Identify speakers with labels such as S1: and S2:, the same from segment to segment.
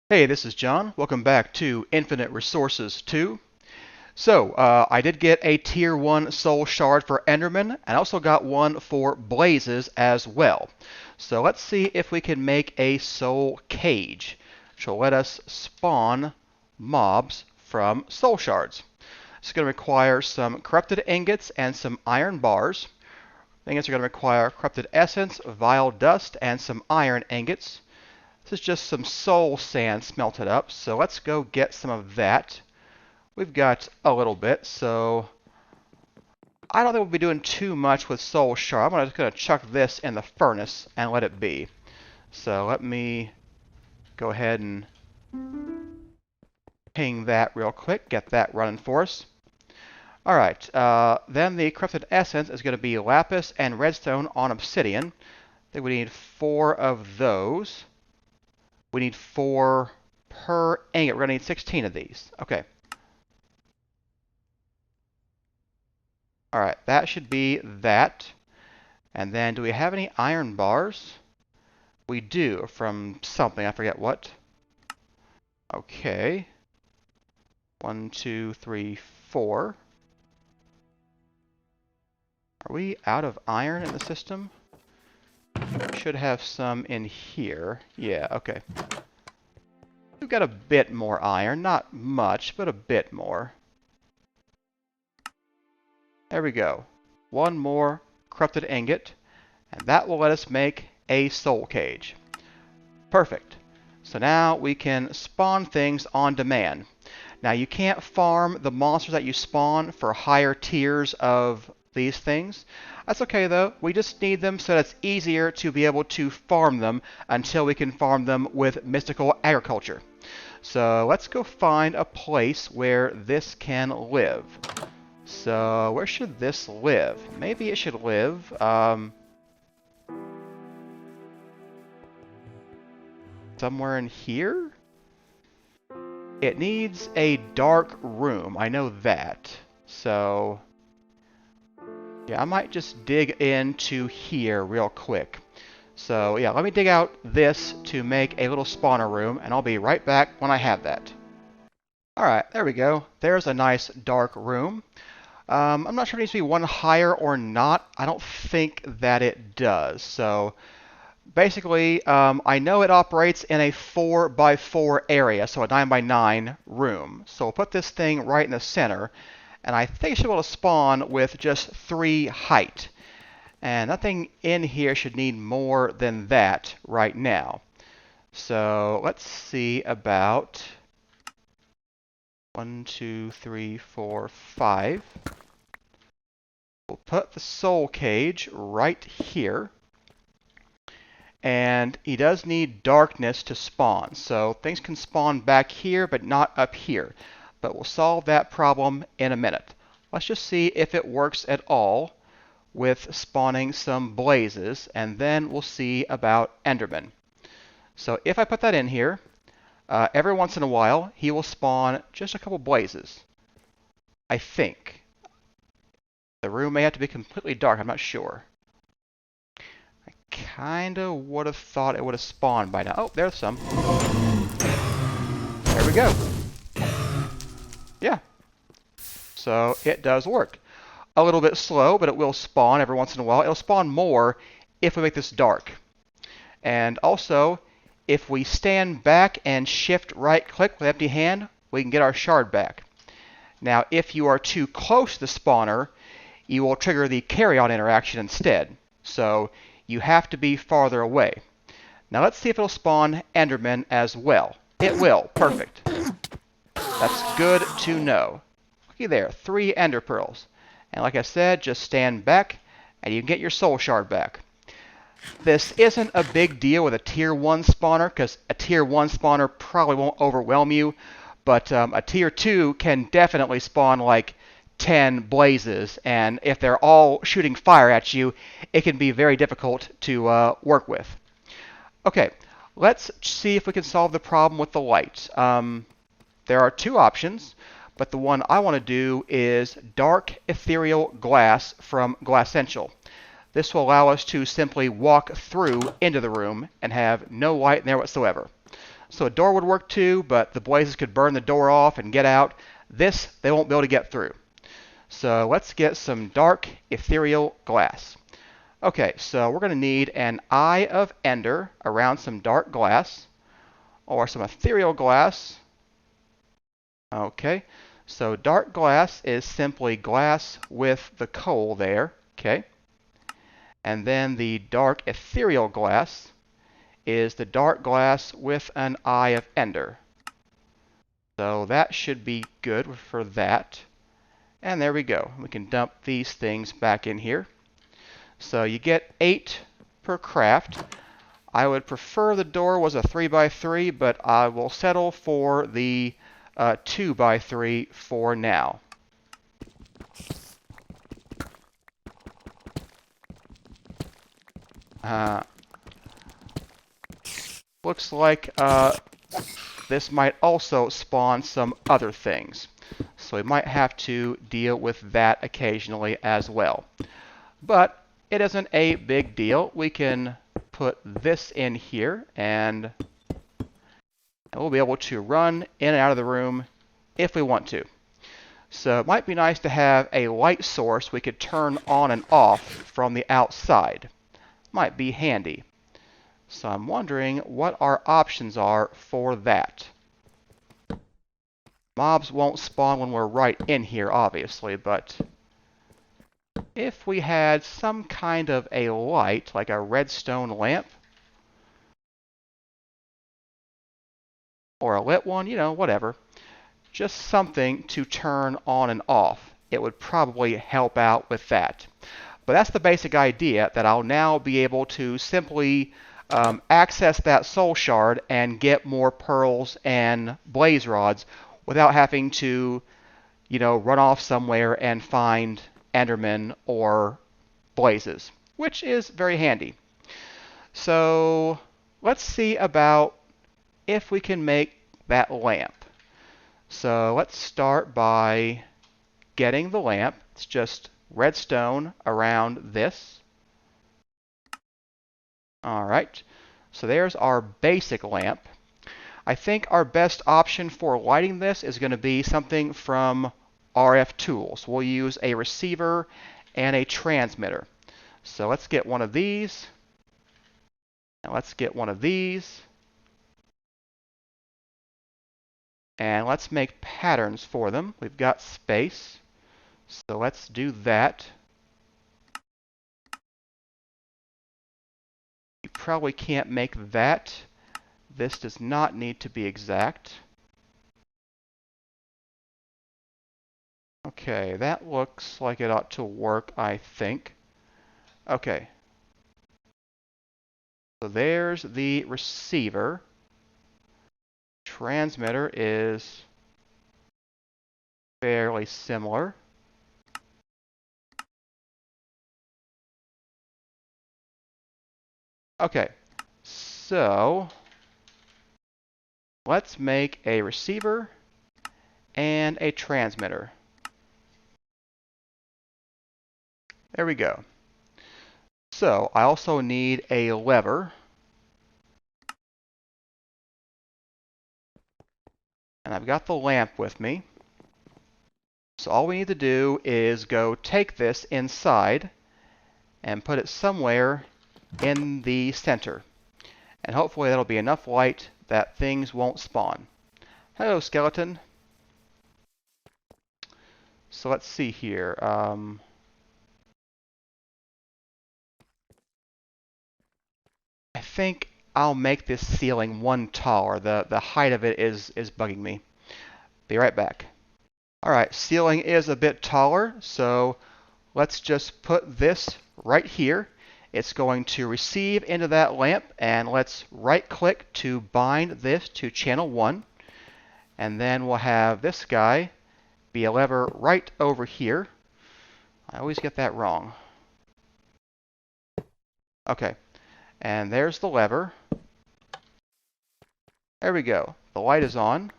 S1: Hey, this is John. Welcome back to Infinite Resources 2. So, I did get a Tier 1 Soul Shard for Enderman, and I also got one for Blazes as well. So let's see if we can make a Soul Cage, which will let us spawn mobs from Soul Shards. It's going to require some Corrupted Ingots and some Iron Bars. The ingots are going to require Corrupted Essence, Vile Dust, and some Iron Ingots. This is just some soul sand smelted up, so let's go get some of that. We've got a little bit, so I don't think we'll be doing too much with soul shard. I'm just going to chuck this in the furnace and let it be. So let me go ahead and ping that real quick, get that running for us. Alright, then the corrupted essence is going to be lapis and redstone on obsidian. I think we need 4 of those. We need 4 per ingot. We're going to need 16 of these. Okay. Alright, that should be that. And then, do we have any iron bars? We do, from something. I forget what. Okay. 1, 2, 3, 4. Are we out of iron in the system? Should have some in here. Yeah, okay. We've got a bit more iron. Not much, but a bit more. There we go. 1 more corrupted ingot, and that will let us make a soul cage. Perfect. So now we can spawn things on demand. Now you can't farm the monsters that you spawn for higher tiers of these things. That's okay though. We just need them so that it's easier to be able to farm them until we can farm them with mystical agriculture. So let's go find a place where this can live. So where should this live? Maybe it should live somewhere in here? It needs a dark room. I know that. So yeah, I might just dig into here real quick. So yeah, let me dig out this to make a little spawner room, and I'll be right back when I have that. Alright, there we go. There's a nice dark room. I'm not sure if it needs to be one higher or not. I don't think that it does. So basically, I know it operates in a 4x4 area, so a 9x9 room. So we'll put this thing right in the center, and I think it should be able to spawn with just 3 height. And nothing in here should need more than that right now. So let's see about 1, 2, 3, 4, 5. We'll put the soul cage right here. And he does need darkness to spawn. So things can spawn back here, but not up here. But we'll solve that problem in a minute. Let's just see if it works at all with spawning some blazes, and then we'll see about Enderman. So if I put that in here, every once in a while, he will spawn just a couple blazes. I think. The room may have to be completely dark, I'm not sure. I kinda would have thought it would have spawned by now. Oh, there's some. There we go. Yeah. So it does work. A little bit slow, but it will spawn every once in a while. It'll spawn more if we make this dark. And also, if we stand back and shift right click with empty hand, we can get our shard back. Now, if you are too close to the spawner, you will trigger the carry-on interaction instead. So you have to be farther away. Now let's see if it'll spawn Enderman as well. It will. Perfect. That's good to know. Looky there, 3 Ender Pearls. And like I said, just stand back and you can get your soul shard back. This isn't a big deal with a tier 1 spawner, because a tier 1 spawner probably won't overwhelm you, but a tier 2 can definitely spawn like 10 blazes, and if they're all shooting fire at you, it can be very difficult to work with. Okay, let's see if we can solve the problem with the light. There are 2 options. But the one I want to do is dark ethereal glass from Glassential. This will allow us to simply walk through into the room and have no light in there whatsoever. So a door would work too, but the blazes could burn the door off and get out. This, they won't be able to get through. So let's get some dark ethereal glass. Okay, so we're going to need an Eye of Ender around some dark glass, or some ethereal glass. Okay, so dark glass is simply glass with the coal there. Okay, and then the dark ethereal glass is the dark glass with an Eye of Ender. So that should be good for that. And there we go. We can dump these things back in here. So you get 8 per craft. I would prefer the door was a 3x3, but I will settle for the 2x3 for now. Looks like this might also spawn some other things. So we might have to deal with that occasionally as well. But it isn't a big deal. We can put this in here and we'll be able to run in and out of the room if we want to. So it might be nice to have a light source we could turn on and off from the outside. Might be handy. So I'm wondering what our options are for that. Mobs won't spawn when we're right in here, obviously, but if we had some kind of a light, like a redstone lamp, or a lit one, you know, whatever, just something to turn on and off, it would probably help out with that. But that's the basic idea, that I'll now be able to simply access that soul shard and get more pearls and blaze rods without having to, you know, run off somewhere and find endermen or blazes, which is very handy. So let's see about if we can make that lamp. So let's start by getting the lamp. It's just redstone around this. Alright, so there's our basic lamp. I think our best option for lighting this is going to be something from RF Tools. We'll use a receiver and a transmitter. So let's get one of these. And let's get one of these. And let's make patterns for them. We've got space. So let's do that. You probably can't make that. This does not need to be exact. Okay, that looks like it ought to work, I think. Okay. So there's the receiver. Transmitter is fairly similar. Okay, so let's make a receiver and a transmitter. There we go. So I also need a lever. And I've got the lamp with me. So all we need to do is go take this inside and put it somewhere in the center. And hopefully that'll be enough light that things won't spawn. Hello, skeleton. So let's see here. I think I'll make this ceiling one taller. The height of it is bugging me. Be right back. Alright, ceiling is a bit taller, so let's just put this right here. It's going to receive into that lamp, and let's right click to bind this to channel 1. And then we'll have this guy be a lever right over here. I always get that wrong. Okay, and there's the lever. There we go. The light is on.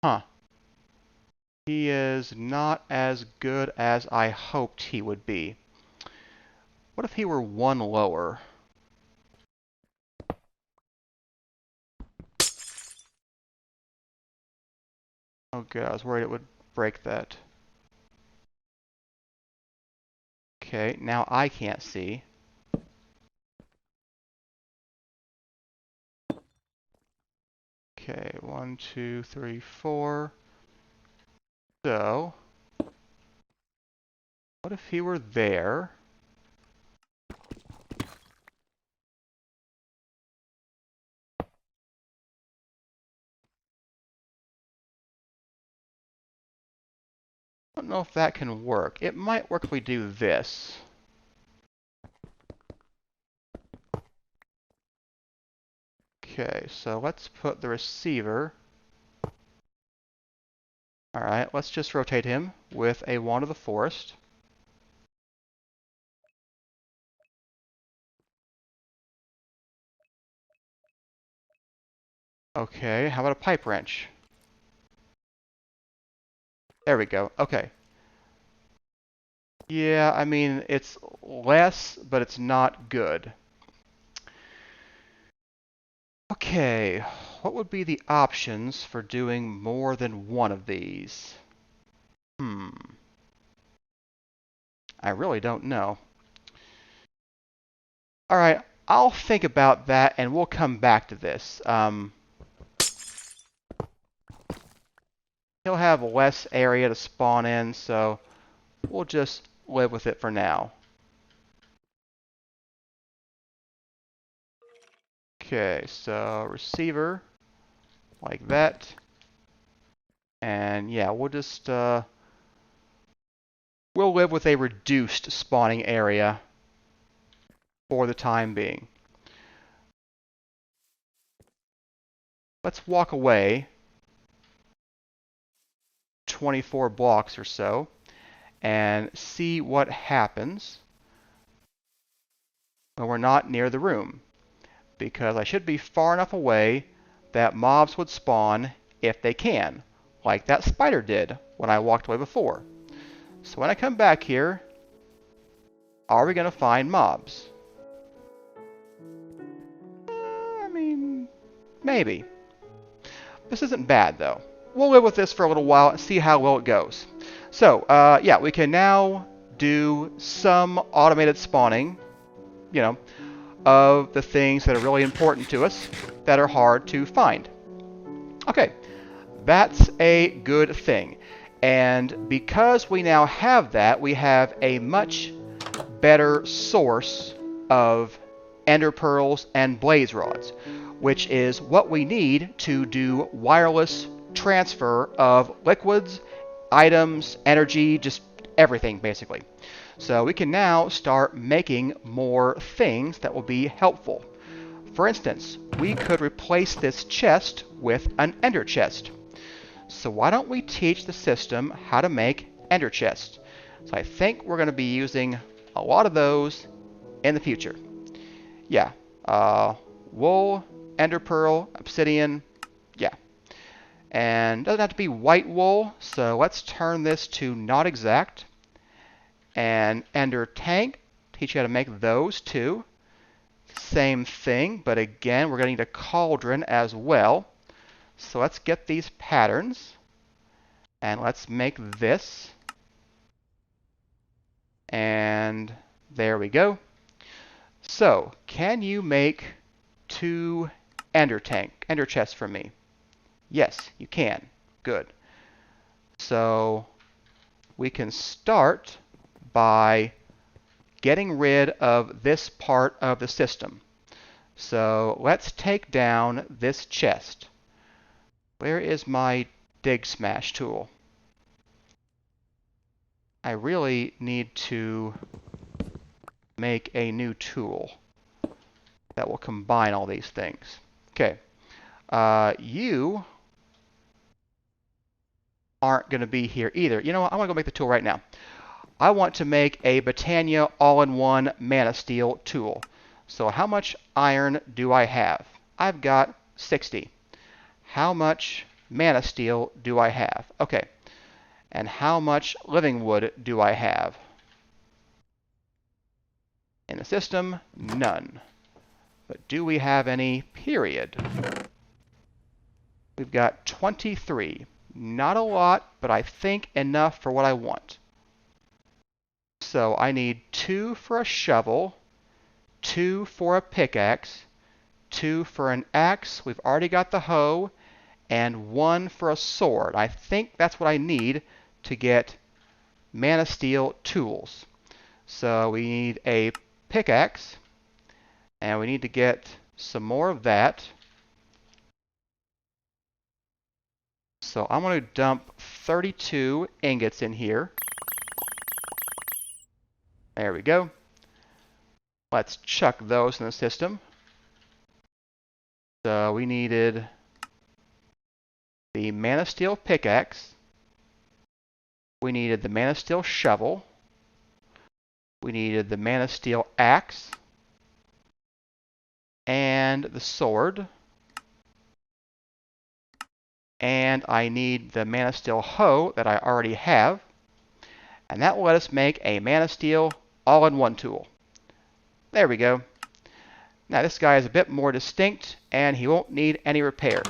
S1: Huh. He is not as good as I hoped he would be. What if he were one lower? Oh good, I was worried it would break that. Okay, now I can't see. Okay, 1, 2, 3, 4. So, what if he were there? I don't know if that can work. It might work if we do this. Okay, so let's put the receiver. Alright, let's just rotate him with a Wand of the Forest. Okay, how about a pipe wrench? There we go. Okay. Yeah, I mean, it's less, but it's not good. Okay, what would be the options for doing more than one of these? I really don't know. Alright, I'll think about that and we'll come back to this. He'll have less area to spawn in, so we'll just live with it for now. Okay, so receiver, like that. And yeah, we'll just, we'll live with a reduced spawning area for the time being. Let's walk away 24 blocks or so and see what happens when we're not near the room. Because I should be far enough away that mobs would spawn if they can, like that spider did when I walked away before. So when I come back here, are we going to find mobs? I mean, maybe. This isn't bad though. We'll live with this for a little while and see how well it goes. So, yeah, we can now do some automated spawning, you know, of the things that are really important to us that are hard to find. Okay, that's a good thing. And because we now have that, we have a much better source of ender pearls and blaze rods, which is what we need to do wireless transfer of liquids, items, energy, just everything basically. So we can now start making more things that will be helpful. For instance, we could replace this chest with an ender chest. So why don't we teach the system how to make ender chests? So I think we're going to be using a lot of those in the future. Yeah, wool, ender pearl, obsidian, yeah. And it doesn't have to be white wool, so let's turn this to not exact. And ender tank, teach you how to make those too. Same thing, but again, we're going to need a cauldron as well. So let's get these patterns, and let's make this. And there we go. So, can you make 2 ender chests for me? Yes, you can. Good. So, we can start by getting rid of this part of the system. So let's take down this chest. Where is my dig smash tool? I really need to make a new tool that will combine all these things. Okay, you aren't going to be here either. You know what? I want to go make the tool right now. I want to make a Botania all-in-one mana steel tool. So how much iron do I have? I've got 60. How much mana steel do I have? Okay. And how much living wood do I have? And the system, none. But do we have any period? We've got 23. Not a lot, but I think enough for what I want. So I need 2 for a shovel, 2 for a pickaxe, 2 for an axe. We've already got the hoe, and 1 for a sword. I think that's what I need to get Mana Steel tools. So we need a pickaxe, and we need to get some more of that. So I'm going to dump 32 ingots in here. There we go. Let's chuck those in the system. So we needed the Mana Steel pickaxe. We needed the Mana Steel shovel. We needed the Mana Steel axe. And the sword. And I need the Mana Steel hoe that I already have. And that will let us make a Mana Steel all-in-one tool. There we go. Now this guy is a bit more distinct, and he won't need any repair.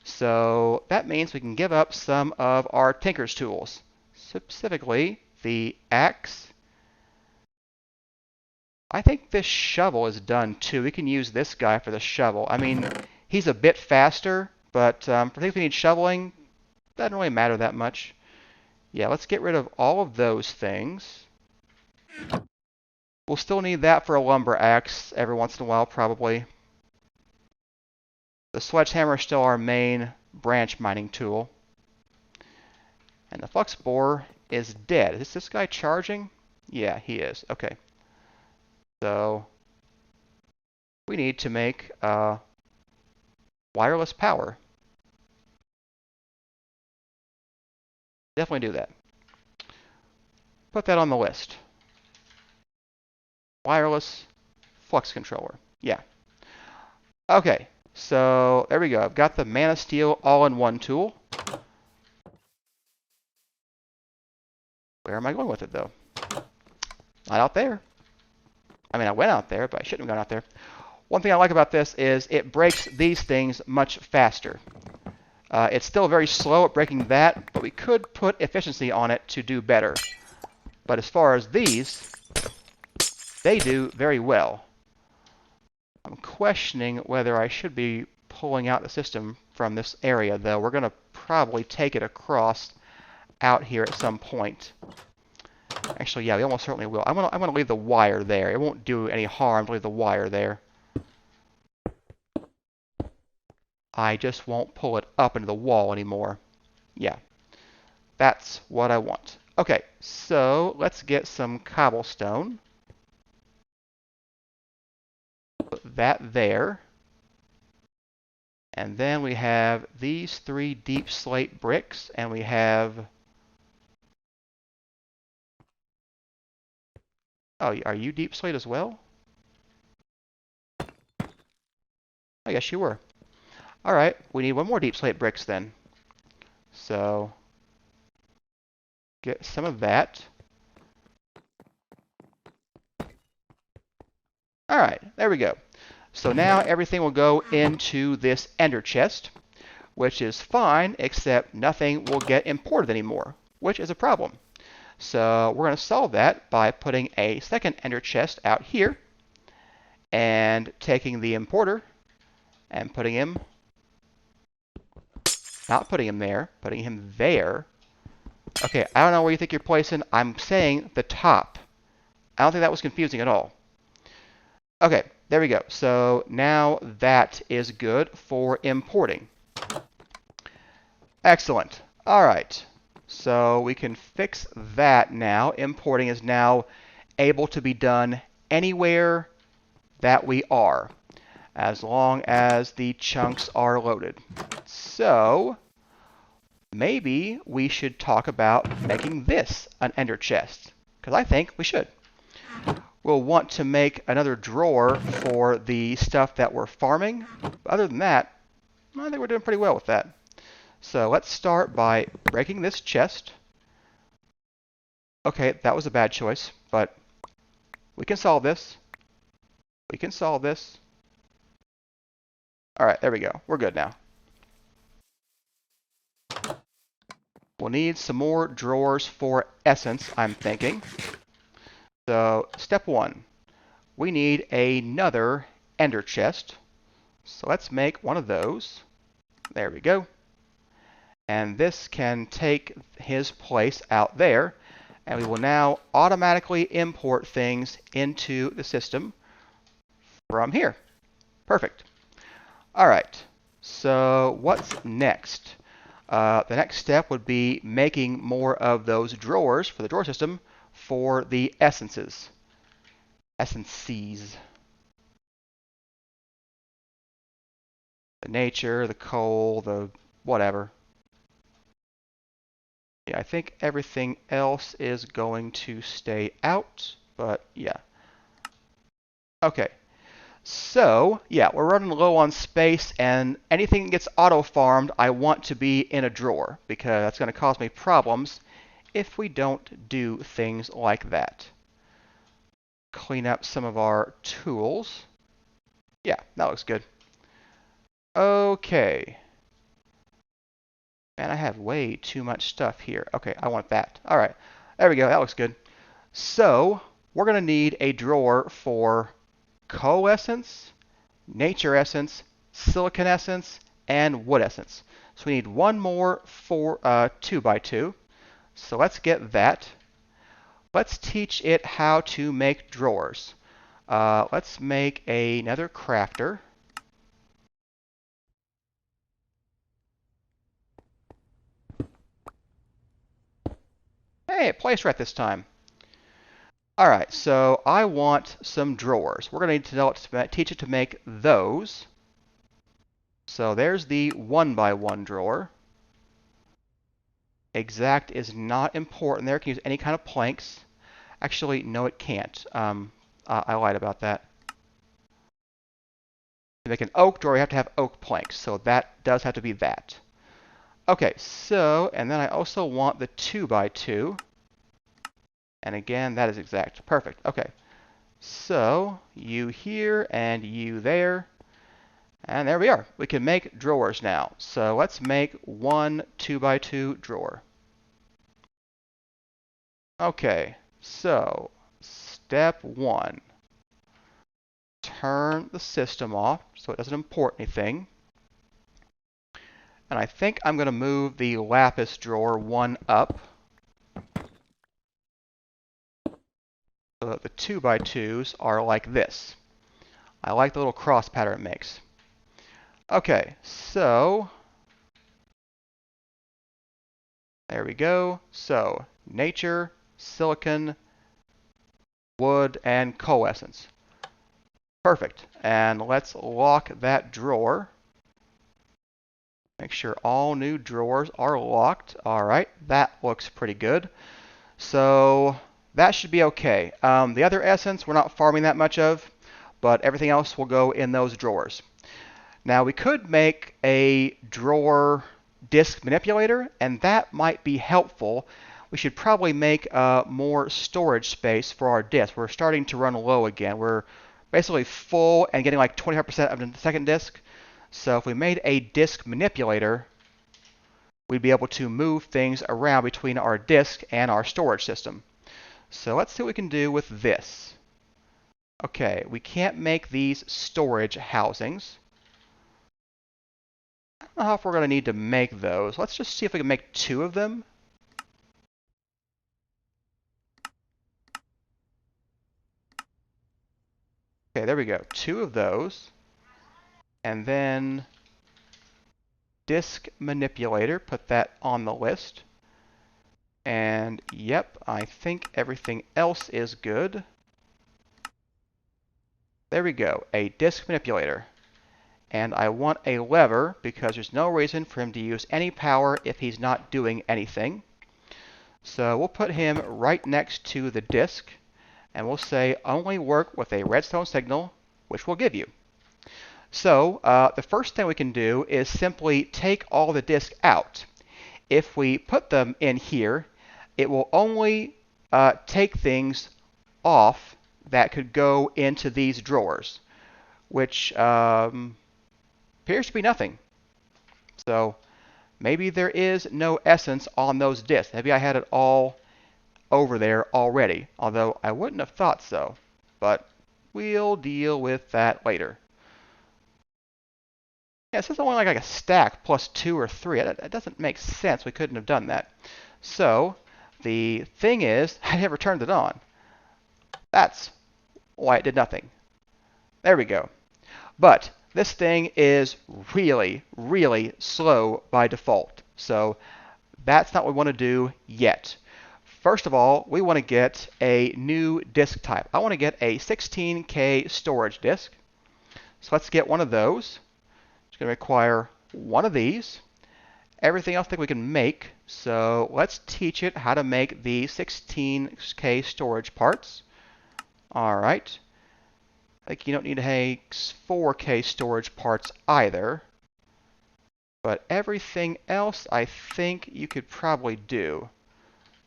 S1: So that means we can give up some of our Tinker's tools, specifically the axe. I think this shovel is done too. We can use this guy for the shovel. I mean, he's a bit faster, but for things we need shoveling, doesn't really matter that much. Yeah, let's get rid of all of those things. We'll still need that for a lumber axe every once in a while, probably. The sledgehammer is still our main branch mining tool. And the flux borer is dead. Is this guy charging? Yeah, he is. Okay. So we need to make wireless power. Definitely do that. Put that on the list. Wireless flux controller. Yeah. Okay, so there we go. I've got the Mana Steel all-in-one tool. Where am I going with it, though? Not out there. I mean, I went out there, but I shouldn't have gone out there. One thing I like about this is it breaks these things much faster. It's still very slow at breaking that, but we could put efficiency on it to do better. But as far as these, they do very well. I'm questioning whether I should be pulling out the system from this area, though. We're going to probably take it across out here at some point. Actually, yeah, we almost certainly will. I'm gonna leave the wire there. It won't do any harm to leave the wire there. I just won't pull it up into the wall anymore. Yeah, that's what I want. Okay, so let's get some cobblestone. Put that there. And then we have these 3 deep slate bricks, and we have... Oh, are you deep slate as well? I guess you were. All right, we need 1 more deep slate bricks then. So get some of that. All right, there we go. So now everything will go into this ender chest, which is fine, except nothing will get imported anymore, which is a problem. So we're going to solve that by putting a second ender chest out here and taking the importer and putting him, not putting him there, putting him there. Okay, I don't know where you think you're placing. I'm saying the top. I don't think that was confusing at all. Okay, there we go. So now that is good for importing. Excellent. All right. So we can fix that now. Importing is now able to be done anywhere that we are, as long as the chunks are loaded. So maybe we should talk about making this an ender chest, because I think we should. We'll want to make another drawer for the stuff that we're farming. Other than that, I think we're doing pretty well with that. So let's start by breaking this chest. Okay, that was a bad choice, but we can solve this. We can solve this. All right, there we go. We're good now. We'll need some more drawers for essence, I'm thinking. So step 1, we need another ender chest. So let's make one of those. There we go. And this can take his place out there. And we will now automatically import things into the system from here. Perfect. All right. So what's next? The next step would be making more of those drawers for the drawer system for the essences. Essences. The nature, the coal, the whatever. Yeah, I think everything else is going to stay out, but yeah. Okay. So, yeah, we're running low on space, and anything that gets auto-farmed, I want to be in a drawer, because that's going to cause me problems if we don't do things like that. Clean up some of our tools. Yeah, that looks good. Okay. Man, I have way too much stuff here. Okay, I want that. All right, there we go. That looks good. So, we're going to need a drawer for coal essence, nature essence, silicon essence, and wood essence. So we need one more for 2x2. So let's get that. Let's teach it how to make drawers. Let's make another crafter. Hey, it placed right this time. All right, so I want some drawers. We're going to need to teach it to make those. So there's the 1x1 drawer. Exact is not important there. It can use any kind of planks. Actually, no, it can't. I lied about that. To make an oak drawer, you have to have oak planks. So that does have to be that. Okay, so, and then I also want the 2x2. And again, that is exact. Perfect. Okay. So, you here and you there. And there we are. We can make drawers now. So let's make one 2x2 drawer. Okay, so step 1. Turn the system off so it doesn't import anything. And I think I'm going to move the lapis drawer 1 up, so that the 2x2s are like this. I like the little cross pattern it makes. Okay, so there we go. So nature, silicon, wood, and coal essence. Perfect. And let's lock that drawer. Make sure all new drawers are locked. All right, that looks pretty good. So that should be okay. The other essence we're not farming that much of, but everything else will go in those drawers. Now we could make a drawer disk manipulator, and that might be helpful. We should probably make more storage space for our disk. We're starting to run low again. We're basically full and getting like 25% of the second disk. So if we made a disk manipulator, we'd be able to move things around between our disk and our storage system. So let's see what we can do with this. Okay, we can't make these storage housings. I don't know if we're going to need to make those. Let's just see if we can make 2 of them. Okay, there we go. 2 of those. And then disk manipulator, put that on the list. And yep, I think everything else is good. There we go, a disk manipulator. And I want a lever because there's no reason for him to use any power if he's not doing anything. So we'll put him right next to the disk, and we'll say only work with a redstone signal, which we'll give you. So the first thing we can do is simply take all the disks out. If we put them in here, it will only take things off that could go into these drawers, which appears to be nothing. So maybe there is no essence on those disks. Maybe I had it all over there already, although I wouldn't have thought so. But we'll deal with that later. Yeah, it says only like a stack plus 2 or 3. That doesn't make sense. We couldn't have done that. So the thing is, I never turned it on. That's why it did nothing. There we go. But this thing is really, really slow by default. So that's not what we want to do yet. First of all, we want to get a new disk type. I want to get a 16K storage disk. So let's get one of those. It's going to require one of these. Everything else I think we can make. So let's teach it how to make the 16K storage parts. All right. Like you don't need a 4K storage parts either. But everything else I think you could probably do.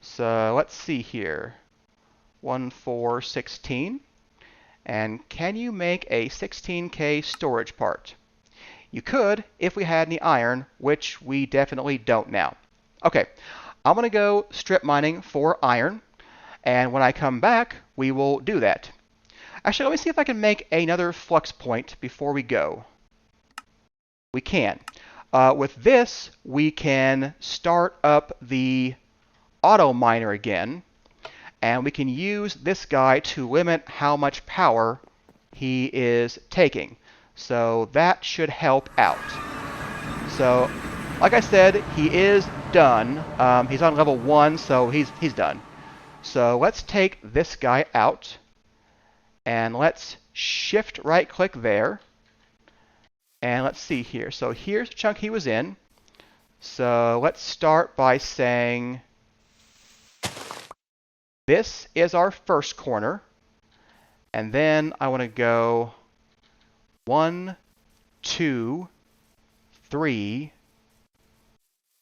S1: So let's see here. 1, 4, 16. And can you make a 16K storage part? You could if we had any iron, which we definitely don't now. Okay, I'm going to go strip mining for iron. And when I come back, we will do that. Actually, let me see if I can make another flux point before we go. We can. With this, we can start up the auto miner again, and we can use this guy to limit how much power he is taking. So that should help out. So, like I said, he is done. He's on level 1, so he's done. So let's take this guy out, and let's shift right click there. And let's see here. So here's the chunk he was in. So let's start by saying this is our first corner. And then I want to go 1, 2, 3,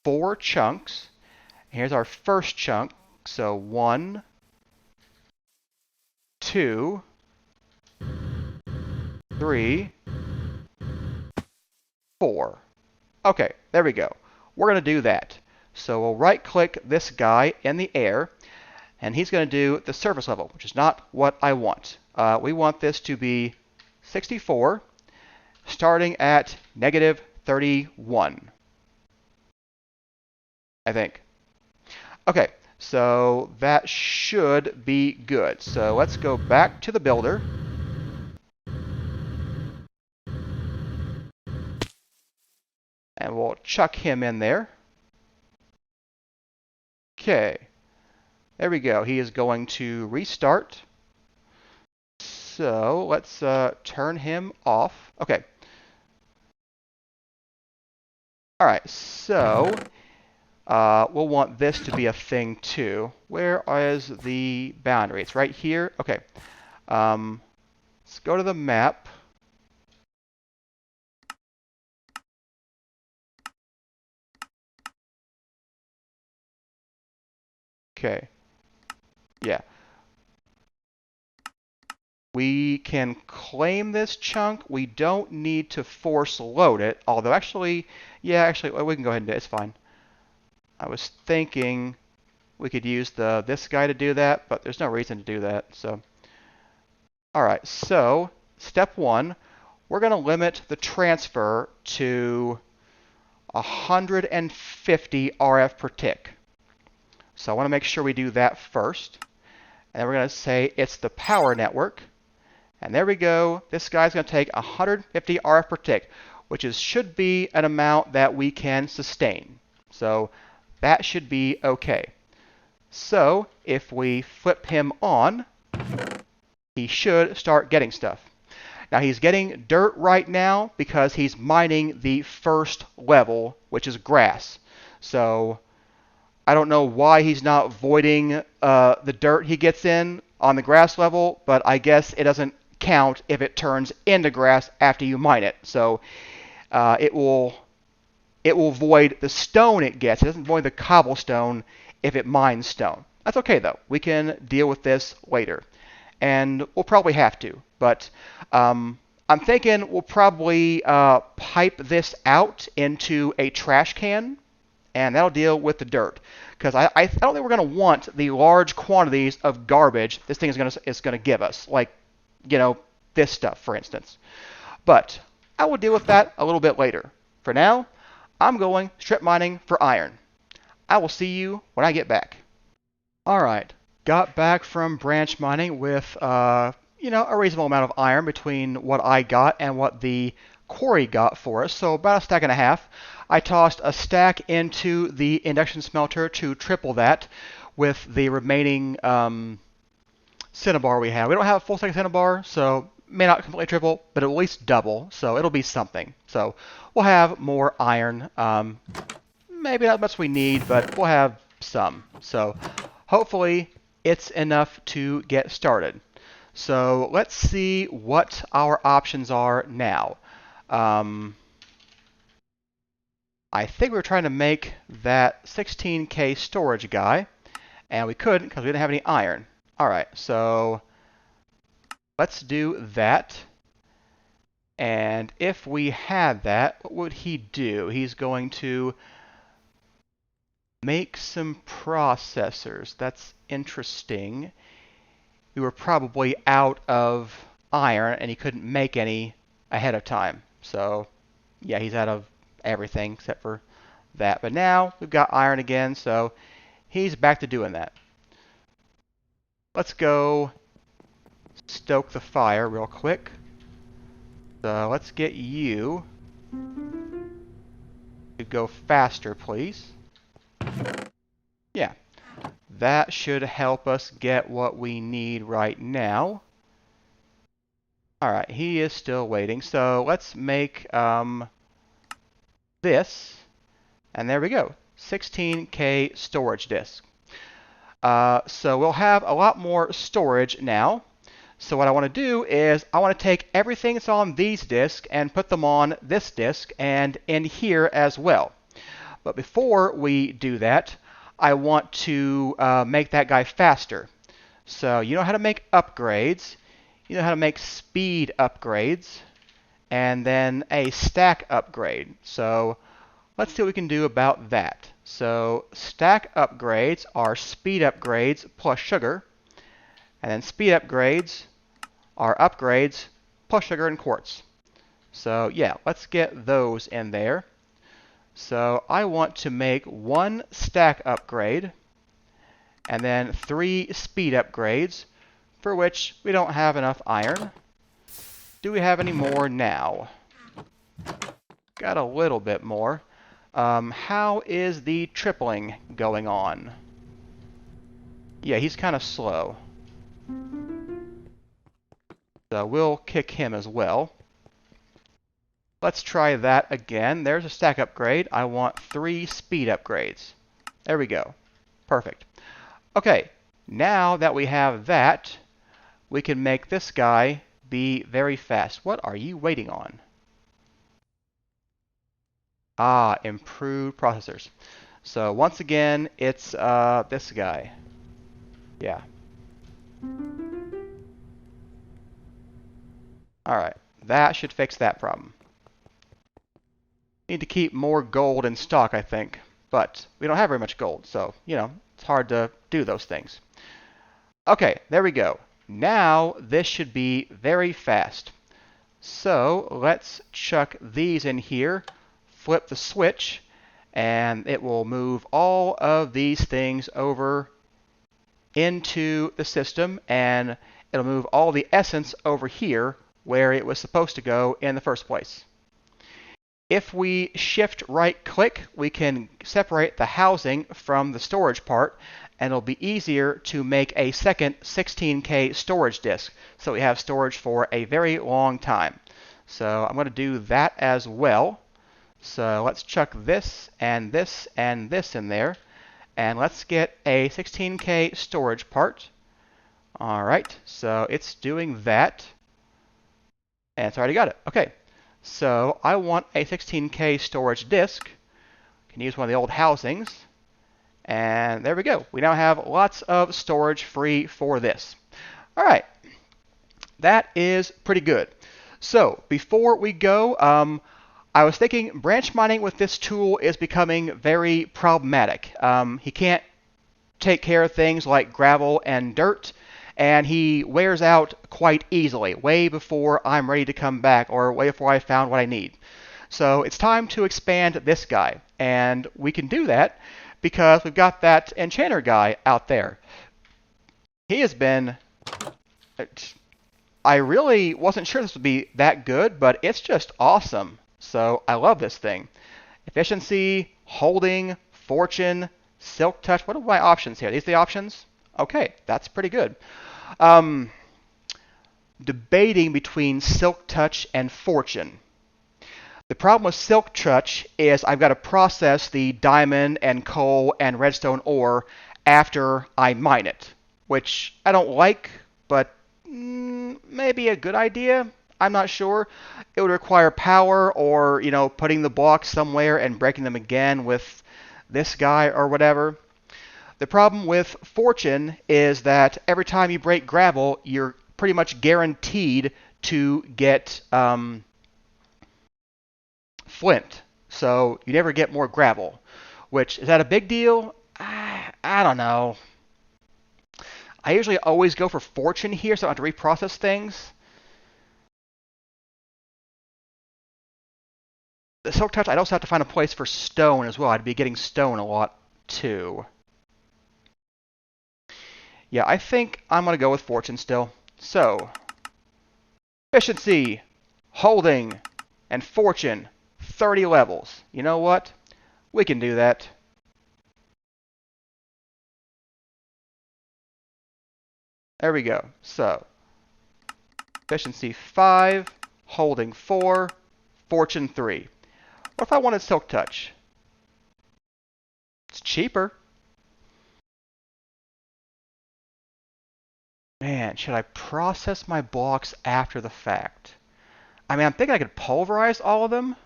S1: 4 chunks. Here's our first chunk. So 1, 2, 3, 4. Okay, there we go. We're going to do that. So we'll right click this guy in the air, and he's going to do the surface level, which is not what I want. We want this to be 64, starting at -31, I think. Okay, so that should be good. So let's go back to the builder. And we'll chuck him in there. Okay. There we go. He is going to restart. So let's turn him off. Okay. All right. So we'll want this to be a thing too. Where is the boundary? It's right here. Okay. Let's go to the map. Okay. Yeah. We can claim this chunk. We don't need to force load it. Although actually, yeah, actually, we can go ahead and do it. It's fine. I was thinking we could use this guy to do that, but there's no reason to do that. So, all right. So, step 1, we're going to limit the transfer to 150 RF per tick. So I want to make sure we do that first. And then we're going to say it's the power network. And there we go. This guy's going to take 150 RF per tick, which should be an amount that we can sustain. So that should be okay. So if we flip him on, he should start getting stuff. Now he's getting dirt right now because he's mining the first level, which is grass. So I don't know why he's not voiding the dirt he gets in on the grass level, but I guess it doesn't count if it turns into grass after you mine it. So it will void the stone it gets. It doesn't void the cobblestone if it mines stone. That's okay though. We can deal with this later. and we'll probably have to. But I'm thinking we'll probably pipe this out into a trash can, and that'll deal with the dirt. Because I don't think we're going to want the large quantities of garbage this thing is going to give us, like, you know, this stuff, for instance. But I will deal with that a little bit later. For now, I'm going strip mining for iron. I will see you when I get back. All right, got back from branch mining with you know, a reasonable amount of iron between what I got and what the quarry got for us, so about a stack and a half. I tossed a stack into the induction smelter to triple that with the remaining cinnabar we have. We don't have a full stack of cinnabar, so may not completely triple, but at least double, so it'll be something. So we'll have more iron. Maybe not much we need, but we'll have some. So hopefully it's enough to get started. So let's see what our options are now. I think we were trying to make that 16K storage guy, and we couldn't because we didn't have any iron. All right, so let's do that. And if we had that, what would he do? He's going to make some processors. That's interesting. We were probably out of iron, and he couldn't make any ahead of time. So, yeah, he's out of everything except for that. But now we've got iron again, so he's back to doing that. Let's go stoke the fire real quick. So let's get you to go faster, please. Yeah, that should help us get what we need right now. All right, he is still waiting. So let's make this, and there we go, 16K storage disk. So we'll have a lot more storage now. So what I want to do is I want to take everything that's on these disks and put them on this disk and in here as well. But before we do that, I want to make that guy faster. So you know how to make upgrades, you know how to make speed upgrades, and then a stack upgrade. So let's see what we can do about that. So stack upgrades are speed upgrades plus sugar, and then speed upgrades are upgrades plus sugar and quartz. So yeah, let's get those in there. So I want to make 1 stack upgrade and then 3 speed upgrades, for which we don't have enough iron. Do we have any more now? Got a little bit more. How is the tripling going on? Yeah, he's kind of slow. So we'll kick him as well. Let's try that again. There's a stack upgrade. I want 3 speed upgrades. There we go. Perfect. Okay, now that we have that, we can make this guy be very fast. What are you waiting on? Ah, improved processors. So once again, it's this guy. Yeah. All right, that should fix that problem. Need to keep more gold in stock, I think, but we don't have very much gold, so, you know, it's hard to do those things. Okay, there we go. Now this should be very fast. So let's chuck these in here, flip the switch, and it will move all of these things over into the system, and it'll move all the essence over here where it was supposed to go in the first place. If we shift right click, we can separate the housing from the storage part, and it'll be easier to make a second 16K storage disk, so we have storage for a very long time. So I'm going to do that as well. So let's chuck this and this and this in there, and let's get a 16K storage part. All right, so it's doing that, and it's already got it. Okay, so I want a 16K storage disk. Can use one of the old housings, and there we go. We now have lots of storage free for this. All right, That is pretty good. So before we go, I was thinking branch mining with this tool is becoming very problematic. He can't take care of things like gravel and dirt, and he wears out quite easily, way before I'm ready to come back or way before I found what I need. So it's time to expand this guy, and we can do that because we've got that enchanter guy out there. He has been... I really wasn't sure this would be that good, but it's just awesome. So I love this thing. Efficiency, holding, fortune, silk touch. What are my options here? These are the options? Okay, that's pretty good. Debating between silk touch and fortune. The problem with silk touch is I've got to process the diamond and coal and redstone ore after I mine it, which I don't like, but maybe a good idea. I'm not sure. It would require power or, putting the blocks somewhere and breaking them again with this guy or whatever. The problem with fortune is that every time you break gravel, you're pretty much guaranteed to get flint. So you never get more gravel. Which, is that a big deal? I don't know. I usually always go for fortune here so I don't have to reprocess things. The silk touch, I'd also have to find a place for stone as well. I'd be getting stone a lot too. Yeah, I think I'm going to go with fortune still. So, efficiency, holding, and fortune, 30 levels. You know what? We can do that. There we go. So, efficiency 5, holding 4, fortune 3. What if I wanted silk touch? It's cheaper. Man, should I process my blocks after the fact? I mean, I'm thinking I could pulverize all of them.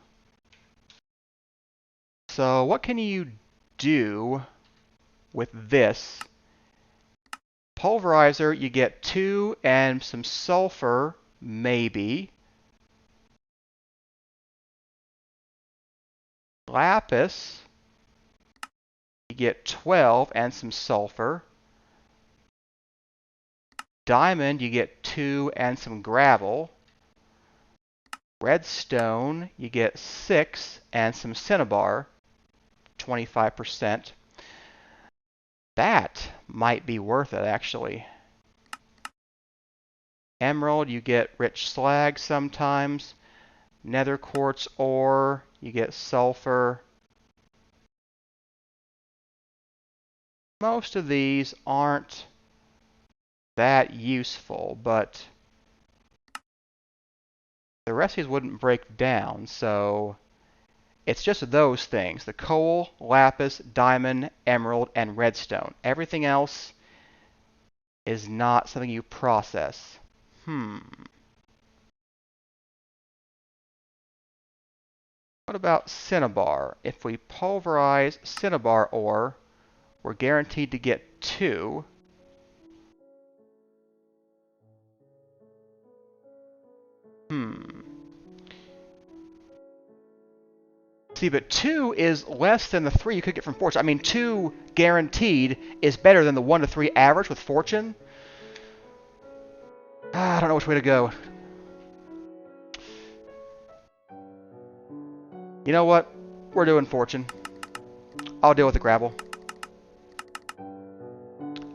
S1: So what can you do with this? Pulverizer, you get 2 and some sulfur, maybe. Lapis, you get 12 and some sulfur. Diamond, you get 2 and some gravel. Redstone, you get 6 and some cinnabar, 25%. That might be worth it, actually. Emerald, you get rich slag sometimes. Nether quartz ore, you get sulfur. Most of these aren't that useful, but the rest of these wouldn't break down, so it's just those things. The coal, lapis, diamond, emerald, and redstone. Everything else is not something you process. What about cinnabar? If we pulverize cinnabar ore, we're guaranteed to get 2. See, but 2 is less than the 3 you could get from fortune. I mean, 2 guaranteed is better than the 1 to 3 average with fortune. I don't know which way to go. You know what? We're doing fortune. I'll deal with the gravel.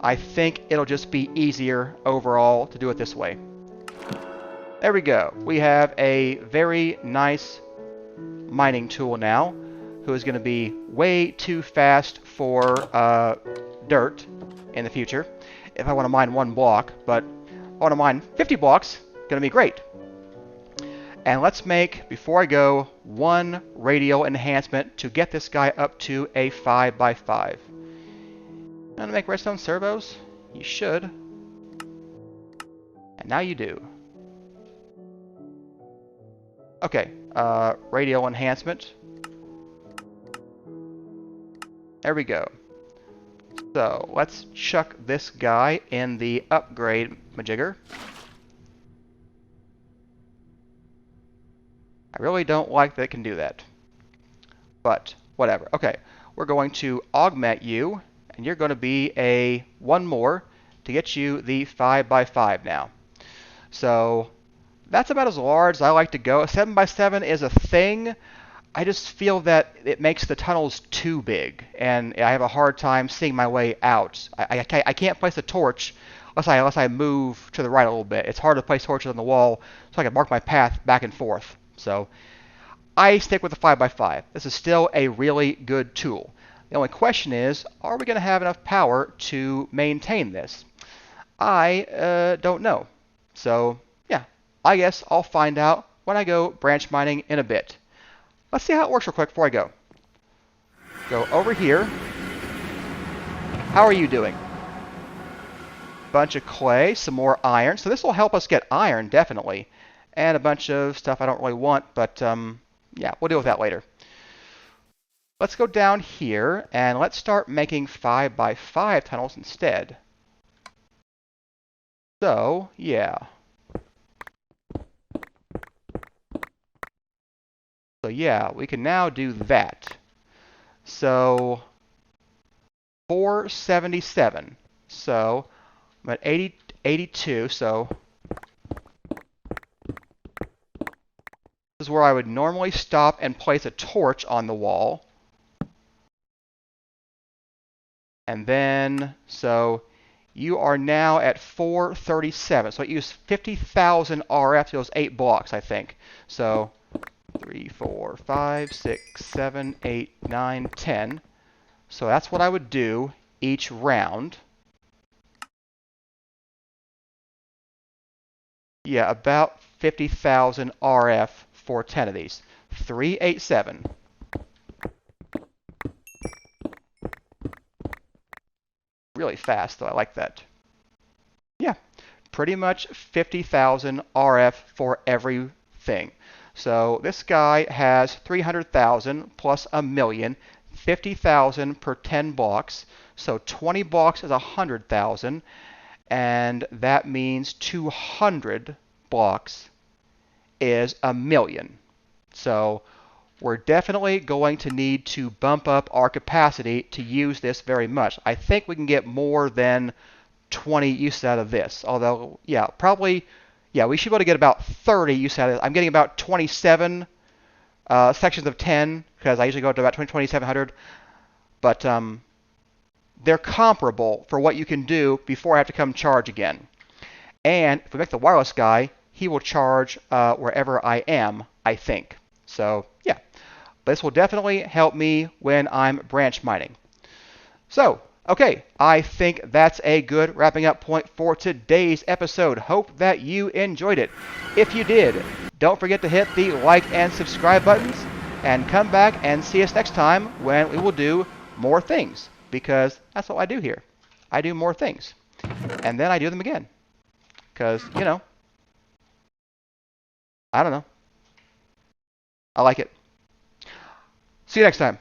S1: I think it'll just be easier overall to do it this way. There we go. We have a very nice mining tool now, who is going to be way too fast for dirt in the future if I want to mine 1 block, but I want to mine 50 blocks, going to be great. And let's make, before I go, 1 radial enhancement to get this guy up to a 5x5. Want to make redstone servos? You should. And now you do. Okay, radial enhancement. There we go. So let's chuck this guy in the upgrade majigger. I really don't like that it can do that. But whatever. Okay, we're going to augment you, and you're going to be a one more to get you the 5x5 now. So that's about as large as I like to go. A 7x7 is a thing. I just feel that it makes the tunnels too big, and I have a hard time seeing my way out. I can't place a torch unless I move to the right a little bit. It's hard to place torches on the wall so I can mark my path back and forth. So I stick with the 5x5. This is still a really good tool. The only question is, are we going to have enough power to maintain this? I don't know. So yeah, I guess I'll find out when I go branch mining in a bit. Let's see how it works real quick before I go. Go over here. How are you doing? Bunch of clay, some more iron. So this will help us get iron, definitely. And a bunch of stuff I don't really want, but yeah, we'll deal with that later. Let's go down here, and let's start making 5x5 tunnels instead. So, yeah. So yeah, we can now do that. So 477. So I'm at 82. So this is where I would normally stop and place a torch on the wall. And then, so you are now at 437. So I used 50,000 RF to those 8 blocks, I think. So 3, 4, 5, 6, 7, 8, 9, 10. So that's what I would do each round. Yeah, about 50,000 RF for 10 of these. 387. Really fast, though. I like that. Yeah, pretty much 50,000 RF for everything. So this guy has 300,000 plus a million, 50,000 per 10 blocks. So 20 blocks is 100,000, and that means 200 blocks is a million. So we're definitely going to need to bump up our capacity to use this very much. I think we can get more than 20 uses out of this. Although, yeah, probably, yeah, we should be able to get about 30 uses out of it. I'm getting about 27 sections of 10, because I usually go to about 2,700. But they're comparable for what you can do before I have to come charge again. And if we make the wireless guy, he will charge wherever I am, I think. So, yeah. This will definitely help me when I'm branch mining. So, okay, I think that's a good wrapping up point for today's episode. Hope that you enjoyed it. If you did, don't forget to hit the like and subscribe buttons, and come back and see us next time when we will do more things, because that's what I do here. I do more things, and then I do them again, because, you know, I don't know. I like it. See you next time.